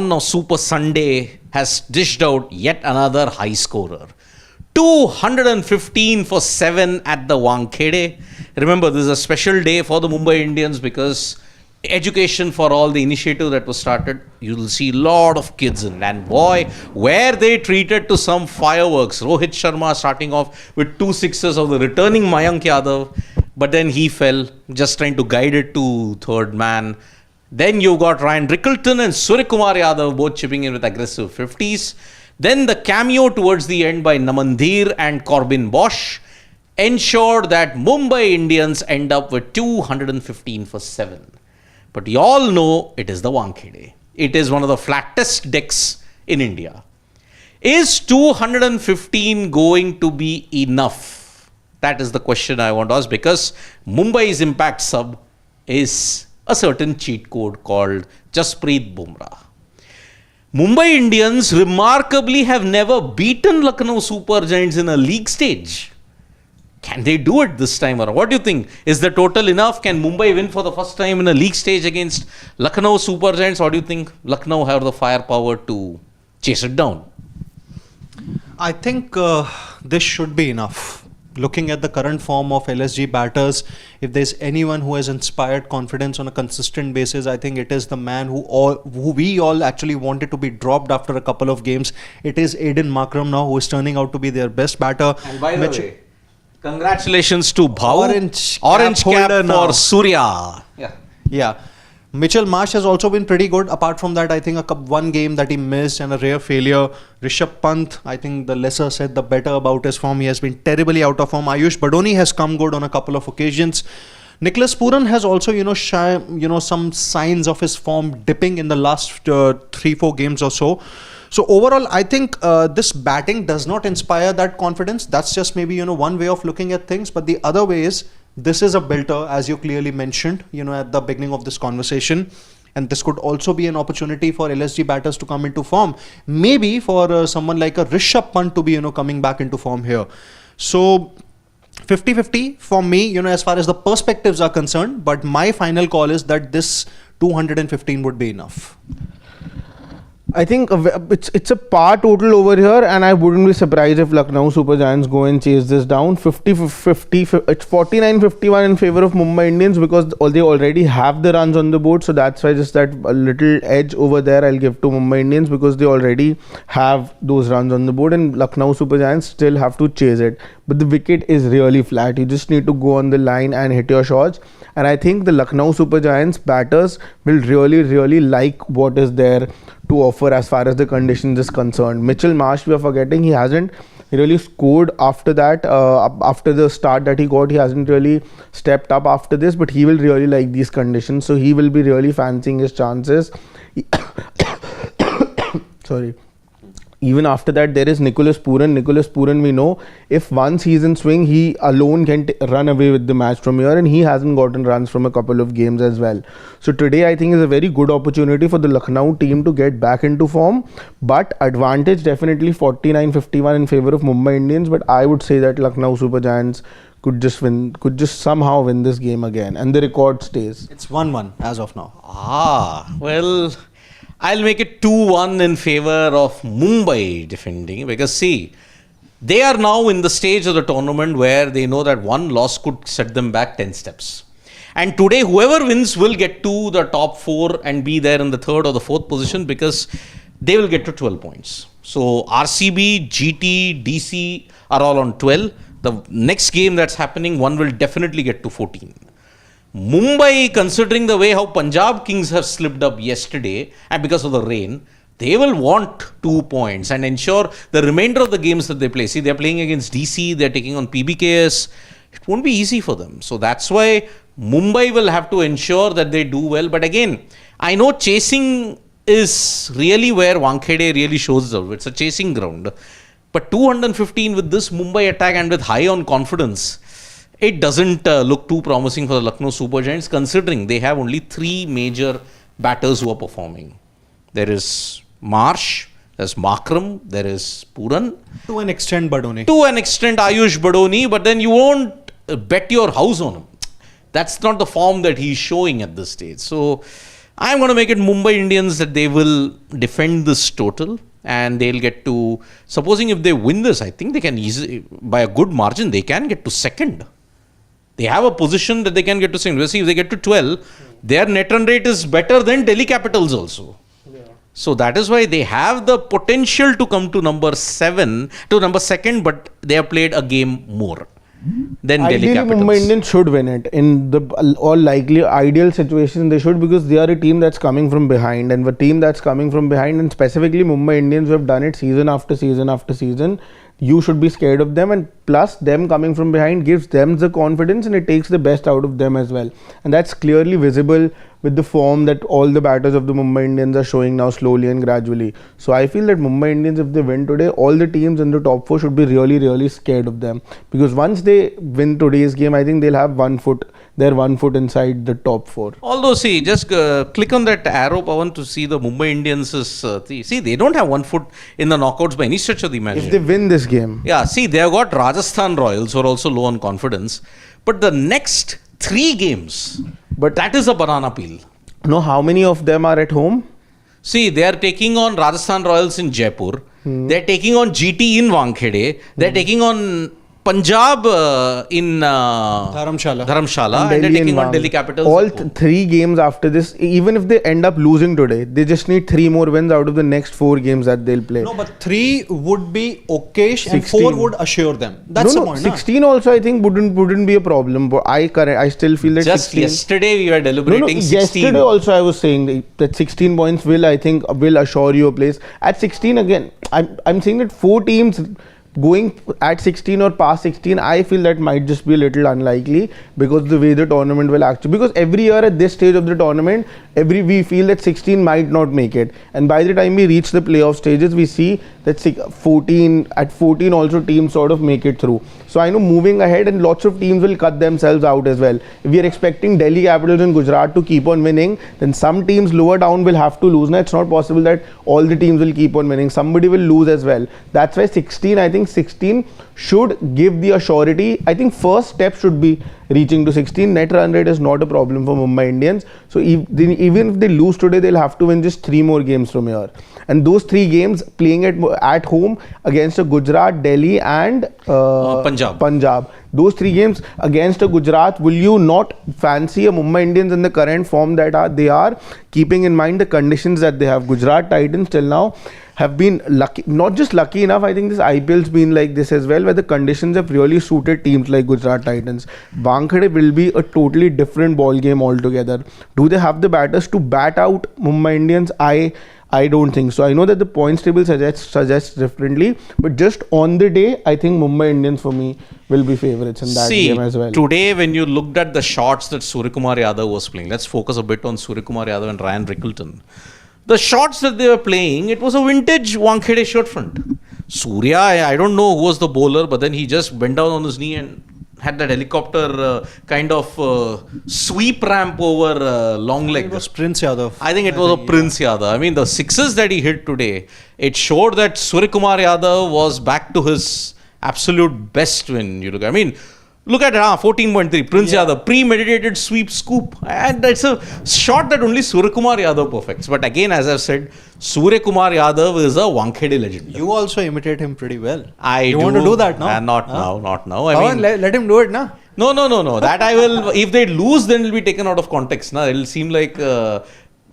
Now Super Sunday has dished out yet another high scorer. 215 for 7 at the Wankhede. Remember, this is a special day for the Mumbai Indians because education for all, the initiative that was started, you will see a lot of kids in it. And boy, where they treated to some fireworks. Rohit Sharma starting off with 2 sixes of the returning Mayank Yadav, but then he fell, just trying to guide it to third man. Then you got Rickelton and Suryakumar Yadav both chipping in with aggressive 50s. Then the cameo towards the end by Namandir and Corbin Bosch ensured that Mumbai Indians end up with 215 for 7. But you all know it is the Wankhede. It is one of the flattest decks in India. Is 215 going to be enough? That is the question I want to ask, because Mumbai's impact sub is a certain cheat code called Jasprit Bumrah. Mumbai Indians remarkably have never beaten Lucknow Super Giants in a league stage. Can they do it this time around? What do you think? Is the total enough? Can Mumbai win for the first time in a league stage against Lucknow Super Giants? Or do you think Lucknow have the firepower to chase it down? I think this should be enough. Looking at the current form of LSG batters, if there's anyone who has inspired confidence on a consistent basis, I think it is the man who we all actually wanted to be dropped after a couple of games. It is Aiden Markram now, who is turning out to be their best batter. And by the way, congratulations to Bhau. Orange cap for now. Surya. Yeah. Mitchell Marsh has also been pretty good. Apart from that, I think one game that he missed and a rare failure. Rishabh Pant, I think the lesser said the better about his form. He has been terribly out of form. Ayush Badoni has come good on a couple of occasions. Nicholas Pooran has also, some signs of his form dipping in the last 3-4 games or so. So overall, I think this batting does not inspire that confidence. That's just maybe, one way of looking at things. But the other way is, this is a builder, as you clearly mentioned, at the beginning of this conversation. And this could also be an opportunity for LSG batters to come into form. Maybe for someone like a Rishabh Pant to be, coming back into form here. So 50-50 for me, as far as the perspectives are concerned. But my final call is that this 215 would be enough. I think it's a par total over here, and I wouldn't be surprised if Lucknow Super Giants go and chase this down. 50-50, it's 49-51 in favor of Mumbai Indians because they already have the runs on the board. So that's why just that little edge over there I'll give to Mumbai Indians, because they already have those runs on the board, and Lucknow Super Giants still have to chase it. But the wicket is really flat. You just need to go on the line and hit your shots. And I think the Lucknow Super Giants batters will really like what is there to offer as far as the conditions is concerned. Mitchell Marsh, we are forgetting, he hasn't really scored after that. After the start that he got, he hasn't really stepped up after this, but he will really like these conditions. So he will be really fancying his chances. Sorry. Even after that, there is Nicholas Pooran. Nicholas Pooran, we know, if once he's in swing, he alone can run away with the match from here, and he hasn't gotten runs from a couple of games as well. So today, I think, is a very good opportunity for the Lucknow team to get back into form. But advantage definitely 49-51 in favor of Mumbai Indians. But I would say that Lucknow Super Giants could just somehow win this game again, and the record stays. It's 1-1 as of now. Well, I'll make it 2-1 in favor of Mumbai defending, because see, they are now in the stage of the tournament where they know that one loss could set them back 10 steps. And today, whoever wins will get to the top 4 and be there in the 3rd or the 4th position, because they will get to 12 points. So RCB, GT, DC are all on 12. The next game that's happening, one will definitely get to 14. Mumbai, considering the way how Punjab Kings have slipped up yesterday and because of the rain, they will want 2 points and ensure the remainder of the games that they play. See, they're playing against DC, they're taking on PBKS. It won't be easy for them. So that's why Mumbai will have to ensure that they do well. But again, I know chasing is really where Wankhede really shows up. It's a chasing ground. But 215 with this Mumbai attack and with high on confidence, it doesn't look too promising for the Lucknow Super Giants, considering they have only 3 major batters who are performing. There is Marsh, there's Markram, there is Pooran. To an extent, Badoni. To an extent, Ayush Badoni, but then you won't bet your house on him. That's not the form that he's showing at this stage. So I'm going to make it Mumbai Indians that they will defend this total and they'll get to, supposing if they win this, I think they can easily, by a good margin, they can get to second. They have a position that they can get to second. See, if they get to 12, their net run rate is better than Delhi Capitals also. So that is why they have the potential to come to number 7, to number 2nd, but they have played a game more than Delhi Capitals. Mumbai Indians should win it. In the all likely ideal situation, they should, because they are a team that's coming from behind, and a team that's coming from behind, and specifically Mumbai Indians who have done it season after season after season. You should be scared of them, and plus them coming from behind gives them the confidence and it takes the best out of them as well. And that's clearly visible with the form that all the batters of the Mumbai Indians are showing now slowly and gradually. So I feel that Mumbai Indians, if they win today, all the teams in the top 4 should be really, really scared of them. Because once they win today's game, I think they'll have their one foot inside the top 4. Although, see, just click on that arrow, Pawan, to see the Mumbai Indians. See, they don't have 1 foot in the knockouts by any stretch of the imagination. If they win this game. Yeah, see, they have got Rajasthan Royals, who are also low on confidence. But the next 3 games, but that is a banana peel. No, how many of them are at home? See, they are taking on Rajasthan Royals in Jaipur. They are taking on GT in Wankhede. They are taking on Punjab in Dharamshala, and they're taking on Delhi Capitals. All 3 games after this, even if they end up losing today, they just need 3 more wins out of the next 4 games that they'll play. No, but 3 would be okayish and 4 would assure them. That's the point. 16 also I think wouldn't be a problem. But I still feel that just 16, yesterday we were deliberating 16. Yesterday also I was saying that 16 points will assure you a place. At 16 again, I'm saying that 4 teams going at 16 or past 16, I feel that might just be a little unlikely, because the way the tournament will actually, because every year at this stage of the tournament, we feel that 16 might not make it, and by the time we reach the playoff stages, we see that 14 also teams sort of make it through. So I know moving ahead, and lots of teams will cut themselves out as well. If we are expecting Delhi Capitals and Gujarat to keep on winning, then some teams lower down will have to lose. Now it's not possible that all the teams will keep on winning. Somebody will lose as well. That's why 16 should give the assurity. I think first step should be reaching to 16. Net run rate is not a problem for Mumbai Indians. So even if they lose today, they'll have to win just 3 more games from here. And those 3 games playing at home against a Gujarat, Delhi and Punjab. Those 3 games against a Gujarat, will you not fancy a Mumbai Indians in the current form that they are, keeping in mind the conditions that they have? Gujarat Titans till now have been lucky, not just lucky enough, I think this IPL's been like this as well, where the conditions have really suited teams like Gujarat Titans. Wankhede will be a totally different ball game altogether. Do they have the batters to bat out Mumbai Indians? I don't think so. I know that the points table suggests differently, but just on the day, I think Mumbai Indians for me will be favourites in that game as well. Today when you looked at the shots that Suryakumar Yadav was playing, let's focus a bit on Suryakumar Yadav and Ryan Rickelton. The shots that they were playing, it was a vintage Wankhede short front. Surya, I don't know who was the bowler, but then he just bent down on his knee and had that helicopter kind of sweep ramp over long leg. It was Prince Yadav. I think it was a Prince Yadav. I mean, the 6s that he hit today, it showed that Suryakumar Yadav was back to his absolute best when you look. I mean, look at it, 14.3, Prince Yadav, premeditated sweep scoop. And it's a shot that only Suryakumar Yadav perfects. But again, as I've said, Suryakumar Yadav is a Wankhede legend. You also imitate him pretty well. You want to do that now? Not now. I mean, let him do it now. No. That I will, if they lose, then it will be taken out of context. Now it will seem like...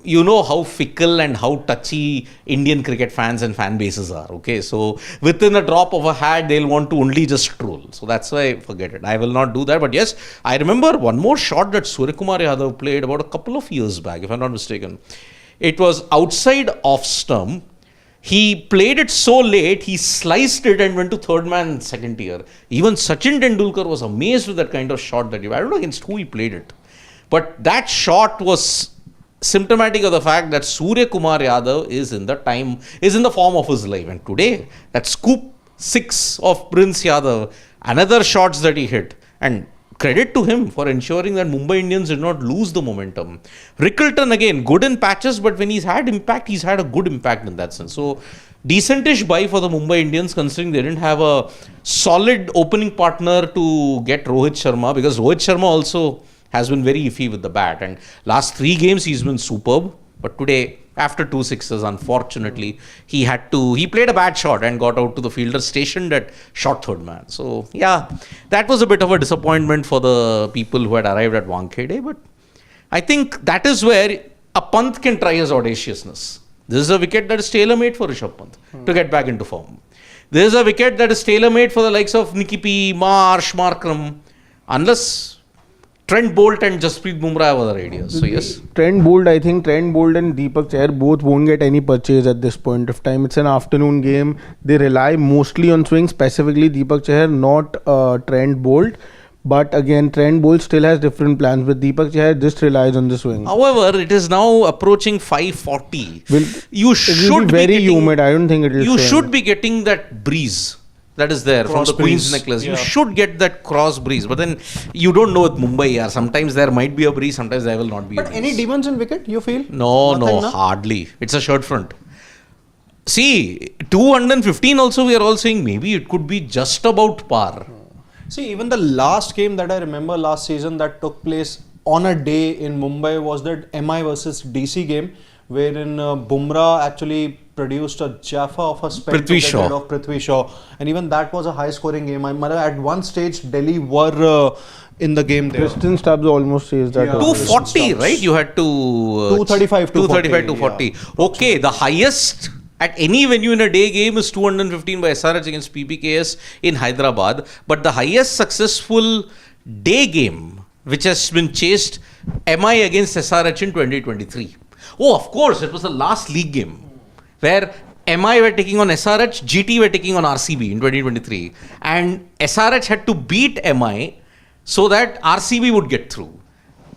you know how fickle and how touchy Indian cricket fans and fan bases are, okay? So, within a drop of a hat, they'll want to only just troll. So, that's why, forget it. I will not do that. But yes, I remember one more shot that Suryakumar Yadav played about a couple of years back, if I'm not mistaken. It was outside off stump. He played it so late, he sliced it and went to third man second tier. Even Sachin Tendulkar was amazed with that kind of shot that I don't know against who he played it. But that shot was symptomatic of the fact that Suryakumar Yadav is in the form of his life. And today, that scoop 6 of Prince Yadav, another shots that he hit, and credit to him for ensuring that Mumbai Indians did not lose the momentum. Rickelton again, good in patches, but when he's had impact, he's had a good impact in that sense. So, decentish buy for the Mumbai Indians, considering they didn't have a solid opening partner to get Rohit Sharma, because Rohit Sharma also has been very iffy with the bat. And last 3 games, he's been superb. But today, after 2 sixes, unfortunately, he played a bad shot and got out to the fielder stationed at short third man. So, yeah, that was a bit of a disappointment for the people who had arrived at Wankhede. But I think that is where a Pant can try his audaciousness. This is a wicket that is tailor-made for Rishabh Pant to get back into form. This is a wicket that is tailor-made for the likes of Nicky P, Marsh, Markram, unless Trent Bolt and Jasprit Bumrah have other ideas. So, yes. I think Trent Bolt and Deepak Chahar both won't get any purchase at this point of time. It's an afternoon game. They rely mostly on swing, specifically Deepak Chahar, not Trent Bolt. But again, Trent Bolt still has different plans. With Deepak Chahar, just relies on the swing. However, it is now approaching 5:40. You should be very humid. I don't think it will. You should be getting that breeze that is there from the Queen's necklace. You should get that cross breeze. But then you don't know with Mumbai. Sometimes there might be a breeze, sometimes there will not be a breeze. But any demons in wicket, you feel? No, hardly. It's a shirt front. See, 215 also we are all saying maybe it could be just about par. See, even the last game that I remember last season that took place on a day in Mumbai was that MI versus DC game, wherein Bumrah actually produced a Jaffa of a spell to get rid of Prithvi Shaw. And even that was a high scoring game. At one stage, Delhi were in the game there. Tristan Stubbs almost says that. 240, right? You had to... 235, 240. Yeah. Okay, the highest at any venue in a day game is 215 by SRH against PBKS in Hyderabad. But the highest successful day game which has been chased MI against SRH in 2023. Oh, of course, it was the last league game where MI were taking on SRH, GT were taking on RCB in 2023. And SRH had to beat MI so that RCB would get through.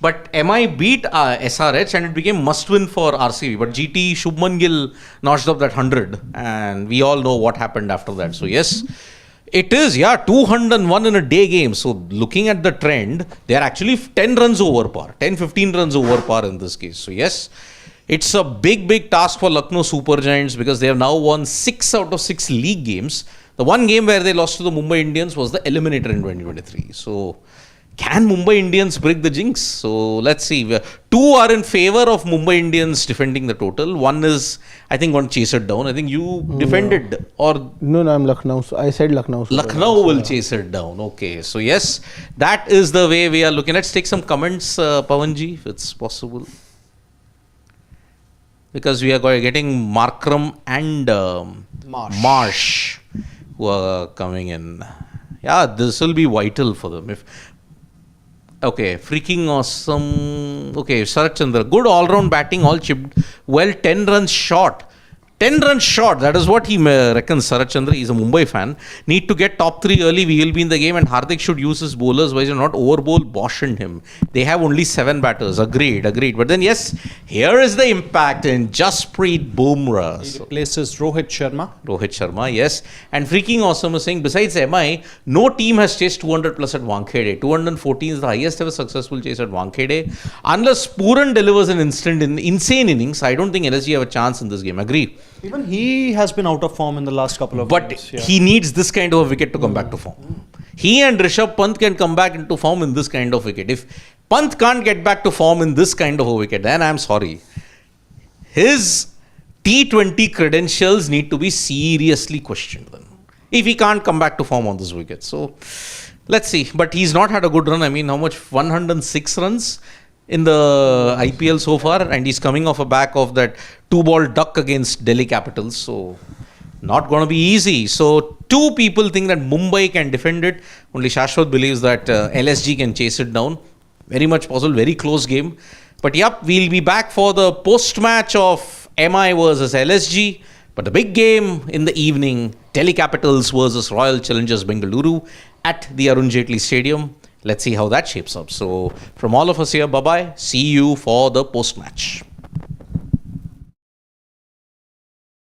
But MI beat SRH and it became must-win for RCB. But GT, Shubman Gill notched up that 100. And we all know what happened after that. So, yes, it is, 201 in a day game. So, looking at the trend, they are actually 10 runs over par. 10-15 runs over par in this case. So, yes, it's a big task for Lucknow Super Giants because they have now won 6 out of 6 league games. The one game where they lost to the Mumbai Indians was the eliminator in 2023. So, can Mumbai Indians break the jinx? So, let's see. 2 are in favor of Mumbai Indians defending the total. One is, I think, going to chase it down. I think you defended or... No, I'm Lucknow. I said Lucknow. Lucknow will chase it down. Okay. So, yes, that is the way we are looking. Let's take some comments, Pawanji, if it's possible. Because we are getting Markram and Marsh who are coming in. Yeah, this will be vital for them. Okay, freaking awesome. Okay, Sarath Chandra, good all-round batting, all chipped. Well, 10 runs short. 10 runs short, that is what he reckons, Sarath Chandra. He's a Mumbai fan. Need to get top 3 early, we will be in the game, and Hardik should use his bowlers wise and not overbowl Bosch and him. They have only 7 batters. Agreed. But then, yes, here is the impact in Jasprit Bumrah. He replaces Rohit Sharma, yes. And freaking awesome is saying, besides MI, no team has chased 200 plus at Wankhede. 214 is the highest ever successful chase at Wankhede. Unless Puran delivers an insane innings, I don't think LSG have a chance in this game. Agree. Even he has been out of form in the last couple of games. But he needs this kind of a wicket to come back to form. He and Rishabh Pant can come back into form in this kind of wicket. If Pant can't get back to form in this kind of a wicket, then I'm sorry. His T20 credentials need to be seriously questioned then. If he can't come back to form on this wicket. So, let's see. But he's not had a good run. I mean, how much? 106 runs in the IPL so far, and he's coming off a back of that 2-ball duck against Delhi Capitals. So, not going to be easy. So, 2 people think that Mumbai can defend it. Only Shashwat believes that LSG can chase it down. Very much possible, very close game. But yep, we'll be back for the post-match of MI versus LSG. But the big game in the evening, Delhi Capitals versus Royal Challengers Bengaluru at the Arun Jaitley Stadium. Let's see how that shapes up. So, from all of us here, bye-bye. See you for the post-match.